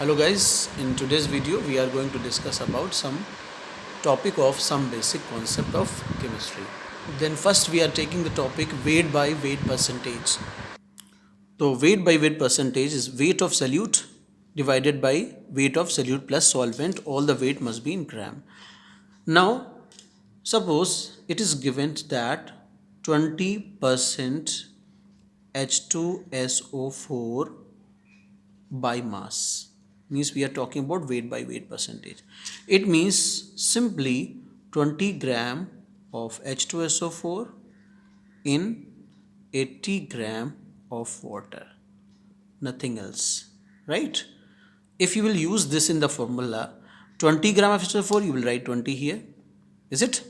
Hello guys, in today's video we are going to discuss about some topic of some basic concept of chemistry. Then first we are taking the topic weight by weight percentage. So weight by weight percentage is weight of solute divided by weight of solute plus solvent. All the weight must be in gram. Now suppose it is given that 20% H2SO4 by mass, means we are talking about weight by weight percentage. It means simply 20 gram of H2SO4 in 80 gram of water, nothing else, right? If you will use this in the formula, 20 gram of H2SO4 you will write 20 here, is it?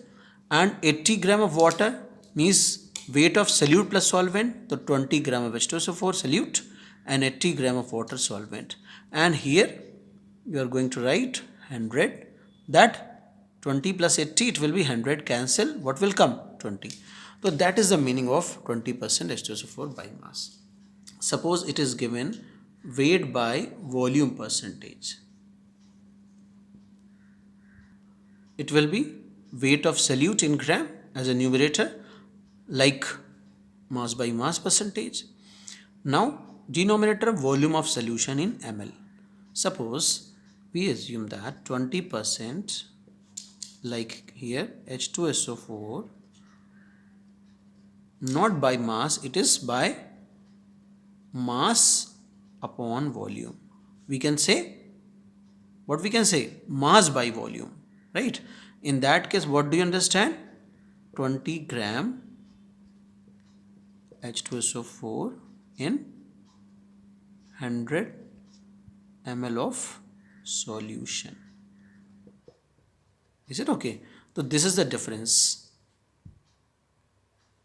And 80 gram of water means weight of solute plus solvent, so 20 gram of H2SO4 solute and 80 gram of water solvent. And here you are going to write 100, that 20 plus 80, it will be 100, cancel, what will come? 20. So that is the meaning of 20% H2SO4 by mass. Suppose it is given weight by volume percentage. It will be weight of solute in gram as a numerator, like mass by mass percentage. Now denominator, volume of solution in ml. Suppose we assume that 20%, like here H2SO4, not by mass, it is by mass upon volume. We can say, what we can say, mass by volume, right? In that case, what do you understand? 20 gram H2SO4 in 100 ml of solution. Is it okay? So this is the difference.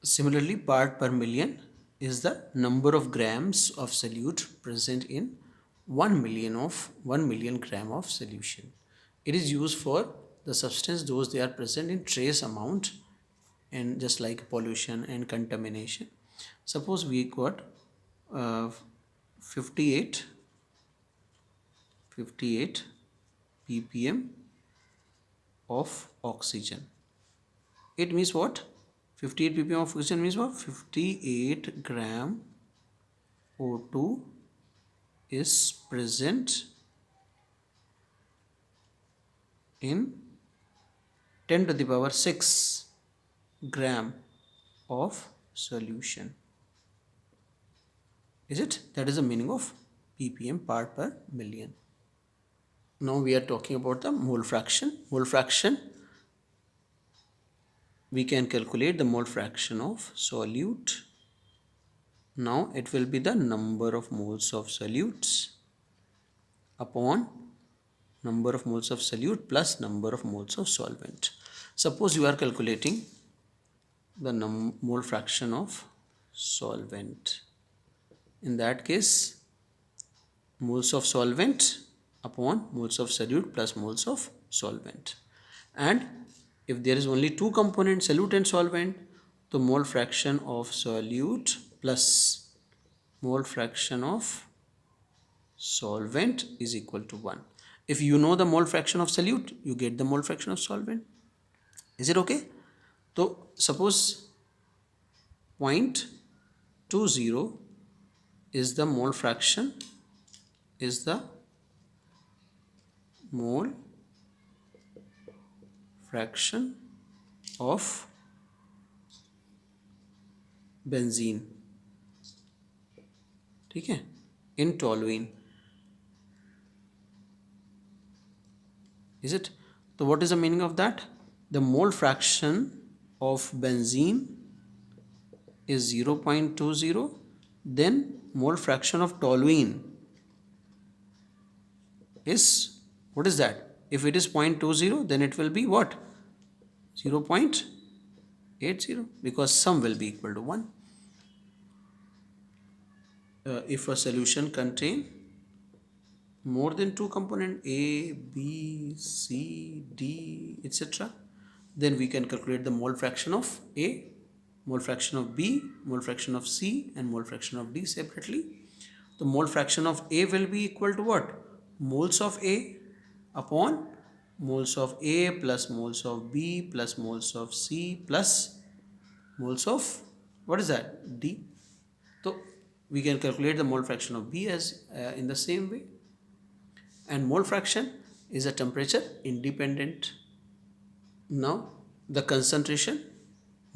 Similarly, part per million is the number of grams of solute present in 1 million gram of solution. It is used for the substance those they are present in trace amount, and just like pollution and contamination. Suppose we got uh, 58 ppm of oxygen. It means what? 58 ppm of oxygen means what? 58 gram O2 is present in 10 to the power 6 gram of solution. Is it? That is the meaning of ppm, part per million. Now we are talking about the mole fraction. Mole fraction, we can calculate the mole fraction of solute. Now it will be the number of moles of solutes upon number of moles of solute plus number of moles of solvent. Suppose you are calculating the mole fraction of solvent. In that case, moles of solvent upon moles of solute plus moles of solvent. And if there is only two components, solute and solvent, the mole fraction of solute plus mole fraction of solvent is equal to 1. If you know the mole fraction of solute, you get the mole fraction of solvent. Is it okay? So suppose 0.20 is the mole fraction, is the mole fraction of benzene, ठीक है, in toluene. Is it? So what is the meaning of that? The mole fraction of benzene is 0.20, then mole fraction of toluene is, what is that? If it is 0.20, then it will be what? 0.80, because sum will be equal to 1. If a solution contain more than two component A, B, C, D, etc., then we can calculate the mole fraction of A, mole fraction of B, mole fraction of C, and mole fraction of D separately. The mole fraction of A will be equal to what? moles of A upon moles of A plus moles of B plus moles of C plus moles of, what is that, D. So we can calculate the mole fraction of B as in the same way. And mole fraction is a temperature independent. Now the concentration,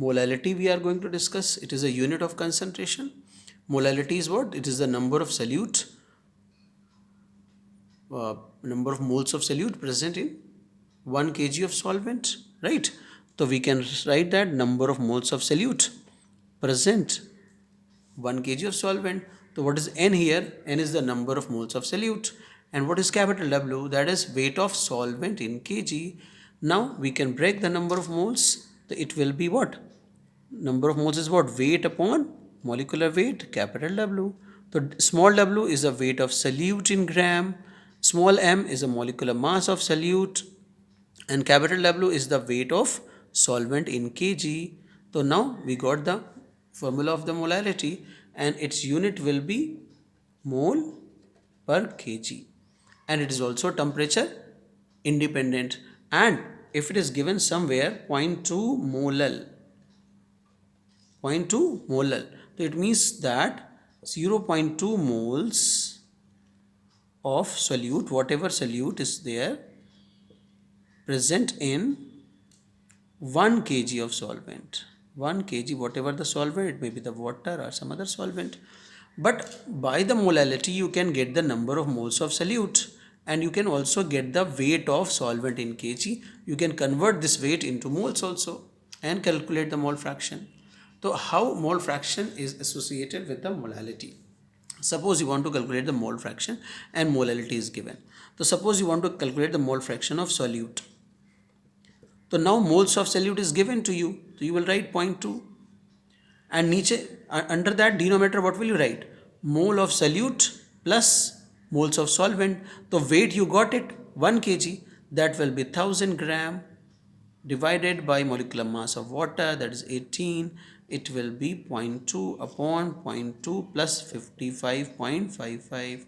molality we are going to discuss. It is a unit of concentration. Molality is what? It is the number of solute, number of moles of solute present in 1 kg of solvent, right? So we can write that number of moles of solute present 1 kg of solvent. So what is N here? N is the number of moles of solute. And what is capital W? That is weight of solvent in kg. Now we can break the number of moles. So it will be what? Number of moles is what? Weight upon molecular weight, capital W. So small w is the weight of solute in gram, small m is the molecular mass of solute, and capital W is the weight of solvent in kg. So now we got the formula of the molality, and its unit will be mole per kg, and it is also temperature independent. And if it is given somewhere 0.2 molal, 0.2 molal, so it means that 0.2 moles of solute, whatever solute is there present in 1 kg of solvent. 1 kg, whatever the solvent, it may be the water or some other solvent. But by the molality, you can get the number of moles of solute, and you can also get the weight of solvent in kg. You can convert this weight into moles also and calculate the mole fraction. So how mole fraction is associated with the molality? Suppose you want to calculate the mole fraction and molality is given. So suppose you want to calculate the mole fraction of solute. So now moles of solute is given to you. So you will write 0.2. And niche, under that denominator, what will you write? Mole of solute plus moles of solvent. The weight you got it, 1 kg. That will be 1000 gram divided by molecular mass of water, that is 18. It will be 0.2 upon 0.2 plus 55.55.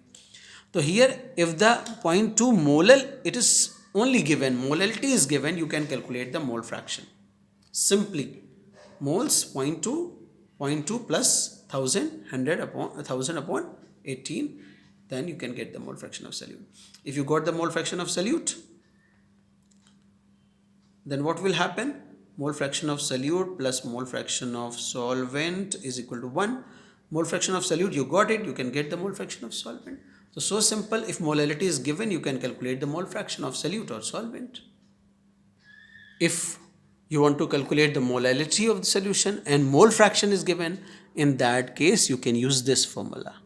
So here, if the 0.2 molal, it is only given, molality is given, you can calculate the mole fraction. Simply, moles 0.2 plus 100 upon 18, then you can get the mole fraction of solute. If you got the mole fraction of solute, then what will happen? Mole fraction of solute plus mole fraction of solvent is equal to 1. Mole fraction of solute, you got it, you can get the mole fraction of solvent. So simple, if molality is given, you can calculate the mole fraction of solute or solvent. If you want to calculate the molality of the solution and mole fraction is given, in that case you can use this formula.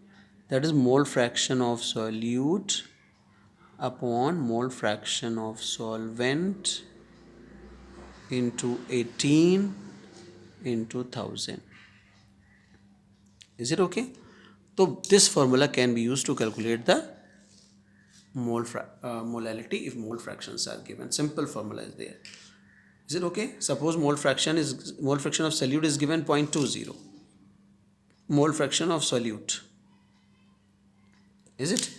That is mole fraction of solute upon mole fraction of solvent into 18 into 1000. Is it okay? So this formula can be used to calculate the molality if mole fractions are given. Simple formula is there. Is it okay? Suppose mole fraction of solute is given 0.20. Mole fraction of solute. Is it?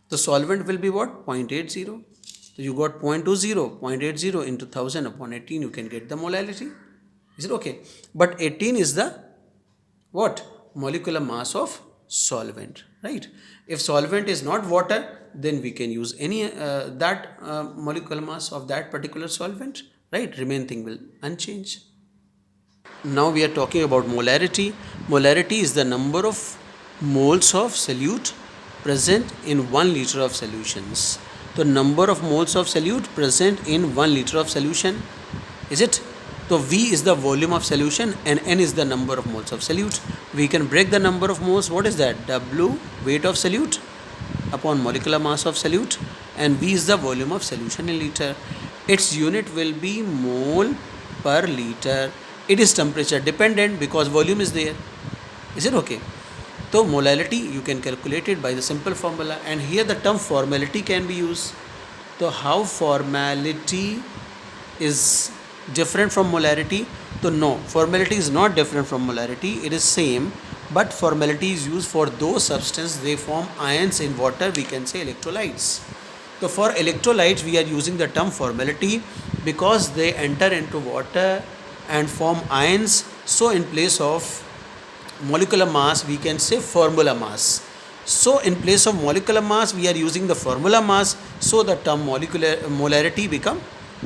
The solvent will be what? 0.80. So you got 0.80 into 1000 upon 18, you can get the molality. Is it okay? But 18 is the what? Molecular mass of solvent, right? If solvent is not water, then we can use any molecular mass of that particular solvent, right? Remaining thing will unchanged. Now we are talking about molarity. Molarity is the number of moles of solute present in 1 liter of solutions. The number of moles of solute present in 1 liter of solution, is it? So V is the volume of solution and N is the number of moles of solute. We can break the number of moles. What is that? W, weight of solute upon molecular mass of solute, and V is the volume of solution in liter. Its unit will be mole per liter. It is temperature dependent because volume is there. Is it okay? So molality you can calculate it by the simple formula, and here the term formality can be used. So how formality is different from molarity? So no, formality is not different from molarity, it is same, but formality is used for those substances they form ions in water, we can say electrolytes. So for electrolytes we are using the term formality because they enter into water and form ions. So in place of molecular mass we can say formula mass. So in place of molecular mass we are using the formula mass, so the term molarity become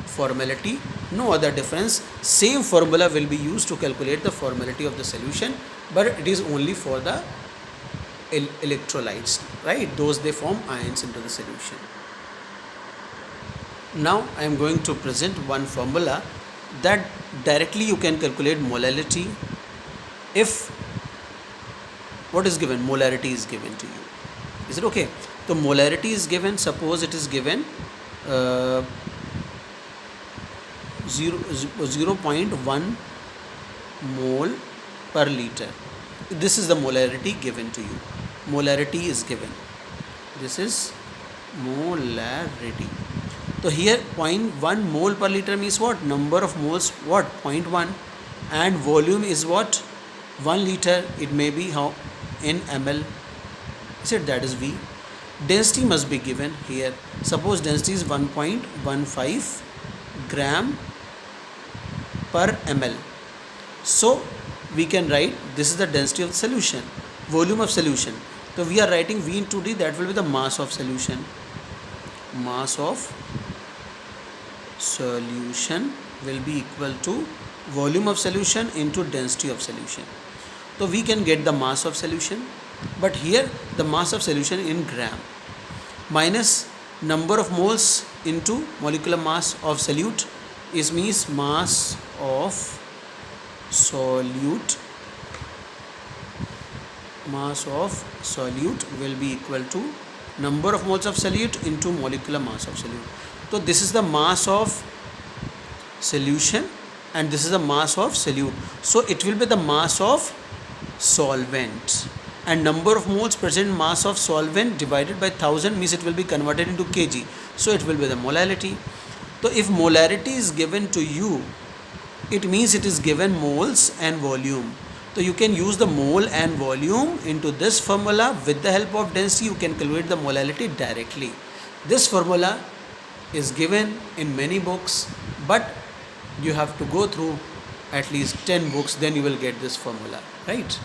formality. No other difference. Same formula will be used to calculate the formality of the solution, but it is only for the electrolytes, right? Those they form ions into the solution. Now I am going to present one formula that directly you can calculate molality if what is given, molarity is given to you. Is it okay? The molarity is given, suppose it is given 0.1 mole per liter. This is the molarity given to you. Molarity is given. This is molarity. So here 0.1 mole per liter means what? Number of moles, what? 0.1, and volume is what? 1 liter. It may be how in ml. Said that is V. Density must be given here. Suppose density is 1.15 gram per ml. So we can write this is the density of the solution, volume of solution. So we are writing V into D, that will be the mass of solution. Mass of solution will be equal to volume of solution into density of solution. So we can get the mass of solution, but here the mass of solution in gram minus number of moles into molecular mass of solute is means mass of solute. Mass of solute will be equal to number of moles of solute into molecular mass of solute. So this is the mass of solution and this is the mass of solute. So it will be the mass of solvent, and number of moles present mass of solvent divided by 1000 means it will be converted into kg. So it will be the molality. So if molarity is given to you, it means it is given moles and volume. So you can use the mole and volume into this formula. With the help of density you can calculate the molality directly. This formula is given in many books, but you have to go through at least 10 books, then you will get this formula, right?